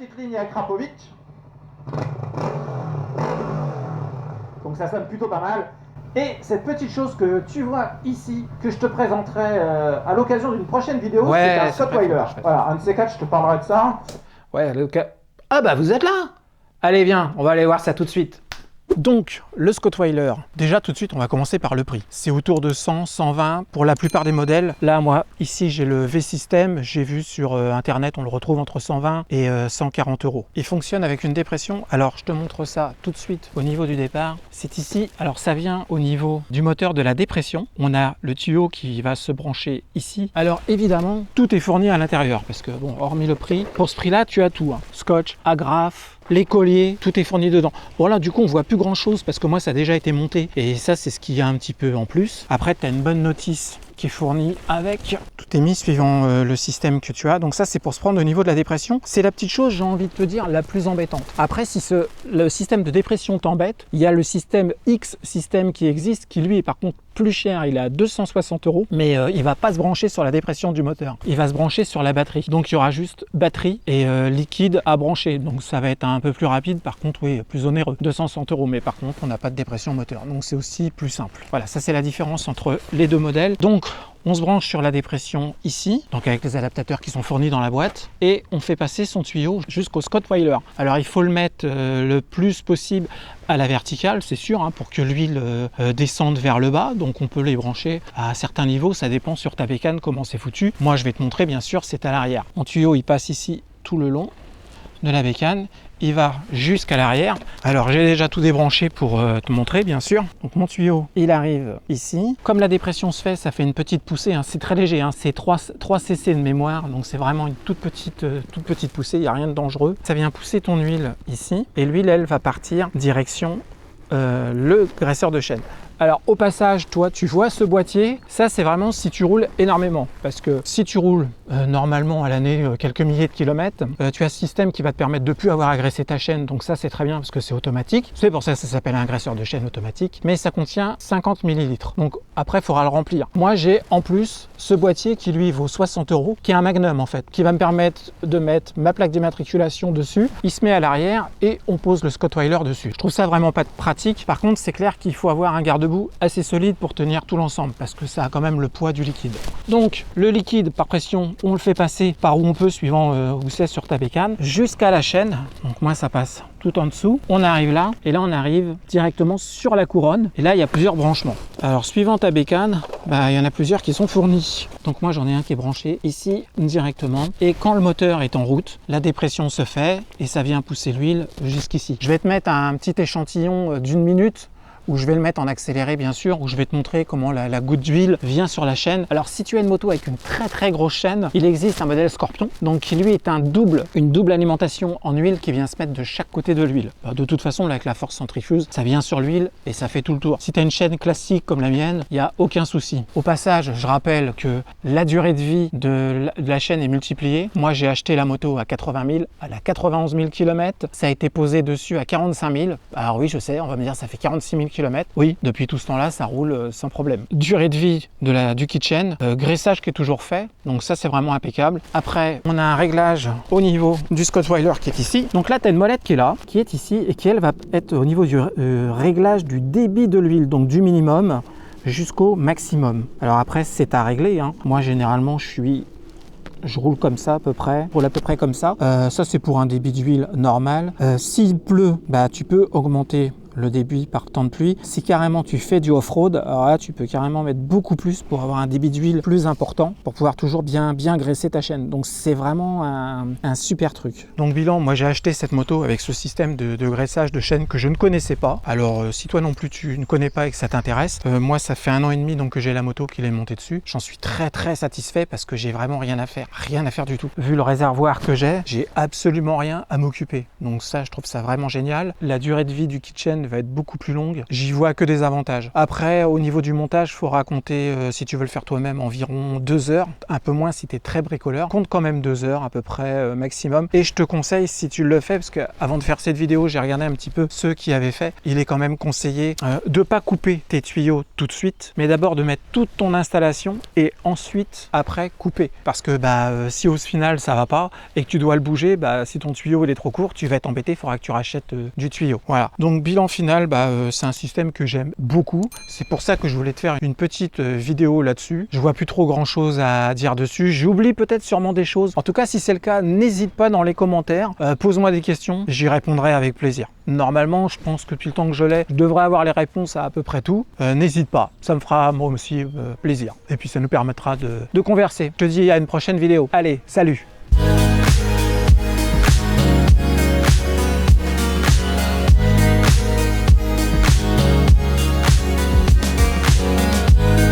petite ligne à Krapovic. Donc ça sonne plutôt pas mal. Et cette petite chose que tu vois ici, que je te présenterai à l'occasion d'une prochaine vidéo, c'est un Scottweiler. Voilà, un de ces quatre, je te parlerai de ça. Ouais, ah bah vous êtes là! Allez viens, on va aller voir ça tout de suite. Donc, le Scottweiler, déjà tout de suite on va commencer par le prix. C'est autour de 100, 120 pour la plupart des modèles. Là moi, ici j'ai le V-System, j'ai vu sur internet, on le retrouve entre 120 et 140 euros. Il fonctionne avec une dépression, alors je te montre ça tout de suite au niveau du départ. C'est ici, alors ça vient au niveau du moteur de la dépression. On a le tuyau qui va se brancher ici. Alors évidemment, tout est fourni à l'intérieur parce que bon, hormis le prix, pour ce prix-là tu as tout, hein. Scotch, agrafe, les colliers, tout est fourni dedans. Bon là du coup on voit plus grand chose parce que moi ça a déjà été monté et ça c'est ce qu'il y a un petit peu en plus. Après tu as une bonne notice qui est fournie avec, tout est mis suivant le système que tu as, donc ça c'est pour se prendre au niveau de la dépression. C'est la petite chose, j'ai envie de te dire, la plus embêtante. Après si le système de dépression t'embête, il y a le système X système qui existe, qui lui est par contre plus cher, il est à 260 euros, mais il va pas se brancher sur la dépression du moteur, il va se brancher sur la batterie, donc il y aura juste batterie et liquide à brancher, donc ça va être un peu plus rapide. Par contre oui, plus onéreux, 260 euros, mais par contre on n'a pas de dépression moteur, donc c'est aussi plus simple. Voilà, ça c'est la différence entre les deux modèles. Donc on se branche sur la dépression ici, donc avec les adaptateurs qui sont fournis dans la boîte, et on fait passer son tuyau jusqu'au Scottweiler. Alors il faut le mettre le plus possible à la verticale, c'est sûr, hein, pour que l'huile descende vers le bas. Donc on peut les brancher à certains niveaux, ça dépend sur ta bécane comment c'est foutu. Moi je vais te montrer, bien sûr, c'est à l'arrière. Mon tuyau il passe ici tout le long de la bécane, il va jusqu'à l'arrière. Alors j'ai déjà tout débranché pour te montrer, bien sûr. Donc mon tuyau il arrive ici, comme la dépression se fait, ça fait une petite poussée, hein. C'est très léger, hein. C'est 3 cc de mémoire, donc c'est vraiment une toute petite poussée, il n'y a rien de dangereux. Ça vient pousser ton huile ici et l'huile elle va partir direction le graisseur de chaîne. Alors au passage, toi tu vois ce boîtier, ça c'est vraiment si tu roules énormément, parce que si tu roules normalement à l'année quelques milliers de kilomètres, tu as ce système qui va te permettre de ne plus avoir à graisser ta chaîne, donc ça c'est très bien parce que c'est automatique. C'est pour ça que ça s'appelle un graisseur de chaîne automatique, mais ça contient 50 ml, donc après il faudra le remplir. Moi j'ai en plus ce boîtier qui lui vaut 60 euros, qui est un Magnum en fait, qui va me permettre de mettre ma plaque d'immatriculation dessus, il se met à l'arrière et on pose le Scottweiler dessus. Je trouve ça vraiment pas pratique. Par contre c'est clair qu'il faut avoir un garde-boue assez solide pour tenir tout l'ensemble parce que ça a quand même le poids du liquide. Donc le liquide par pression, on le fait passer par où on peut suivant où c'est sur ta bécane jusqu'à la chaîne. Donc moi ça passe tout en dessous. On arrive là et là on arrive directement sur la couronne et là il y a plusieurs branchements. Alors suivant ta bécane, il y en a plusieurs qui sont fournis. Donc moi j'en ai un qui est branché ici directement et quand le moteur est en route, la dépression se fait et ça vient pousser l'huile jusqu'ici. Je vais te mettre un petit échantillon d'une minute où je vais le mettre en accéléré bien sûr, où je vais te montrer comment la goutte d'huile vient sur la chaîne. Alors si tu as une moto avec une très grosse chaîne, il existe un modèle Scorpion, donc qui lui est une double alimentation en huile qui vient se mettre de chaque côté de l'huile. De toute façon, là, avec la force centrifuge, ça vient sur l'huile et ça fait tout le tour. Si tu as une chaîne classique comme la mienne, il n'y a aucun souci. Au passage, je rappelle que la durée de vie de la chaîne est multipliée. Moi, j'ai acheté la moto à 80 000, elle a 91 000 km, ça a été posé dessus à 45 000. Alors oui, je sais, on va me dire ça fait 46 000 km. Oui, depuis tout ce temps-là, ça roule sans problème. Durée de vie du kitchen, graissage qui est toujours fait, donc ça c'est vraiment impeccable. Après, on a un réglage au niveau du Scottweiler qui est ici. Donc là, tu as une molette qui est là, qui est ici et qui elle va être au niveau du réglage du débit de l'huile, donc du minimum jusqu'au maximum. Alors après, c'est à régler, hein. Moi, généralement, je roule comme ça à peu près, roule à peu près comme ça. Ça c'est pour un débit d'huile normal. S'il pleut, tu peux augmenter le débit par temps de pluie. Si carrément tu fais du off-road, alors là tu peux carrément mettre beaucoup plus pour avoir un débit d'huile plus important pour pouvoir toujours bien graisser ta chaîne. Donc c'est vraiment un super truc. Donc bilan, moi j'ai acheté cette moto avec ce système de graissage de chaîne que je ne connaissais pas. Alors si toi non plus tu ne connais pas et que ça t'intéresse, moi ça fait 1 an et demi donc que j'ai la moto qui est montée dessus. J'en suis très satisfait parce que j'ai vraiment rien à faire du tout. Vu le réservoir que j'ai absolument rien à m'occuper. Donc ça je trouve ça vraiment génial. La durée de vie du kitchen chaîne va être beaucoup plus longue. J'y vois que des avantages. Après, au niveau du montage, il faudra compter, si tu veux le faire toi-même, environ 2 heures. Un peu moins si tu es très bricoleur. Compte quand même 2 heures à peu près maximum. Et je te conseille, si tu le fais, parce que avant de faire cette vidéo, j'ai regardé un petit peu ceux qui avaient fait, il est quand même conseillé de ne pas couper tes tuyaux tout de suite, mais d'abord de mettre toute ton installation et ensuite, après, couper. Parce que si au final ça va pas et que tu dois le bouger, si ton tuyau il est trop court, tu vas être embêté, il faudra que tu rachètes du tuyau. Voilà. Donc bilan final, c'est un système que j'aime beaucoup. C'est pour ça que je voulais te faire une petite vidéo là-dessus. Je vois plus trop grand chose à dire dessus. J'oublie peut-être sûrement des choses. En tout cas, si c'est le cas, n'hésite pas dans les commentaires. Pose-moi des questions, j'y répondrai avec plaisir. Normalement, je pense que depuis le temps que je l'ai, je devrais avoir les réponses à peu près tout. N'hésite pas, ça me fera moi aussi plaisir. Et puis ça nous permettra de converser. Je te dis à une prochaine vidéo. Allez, salut!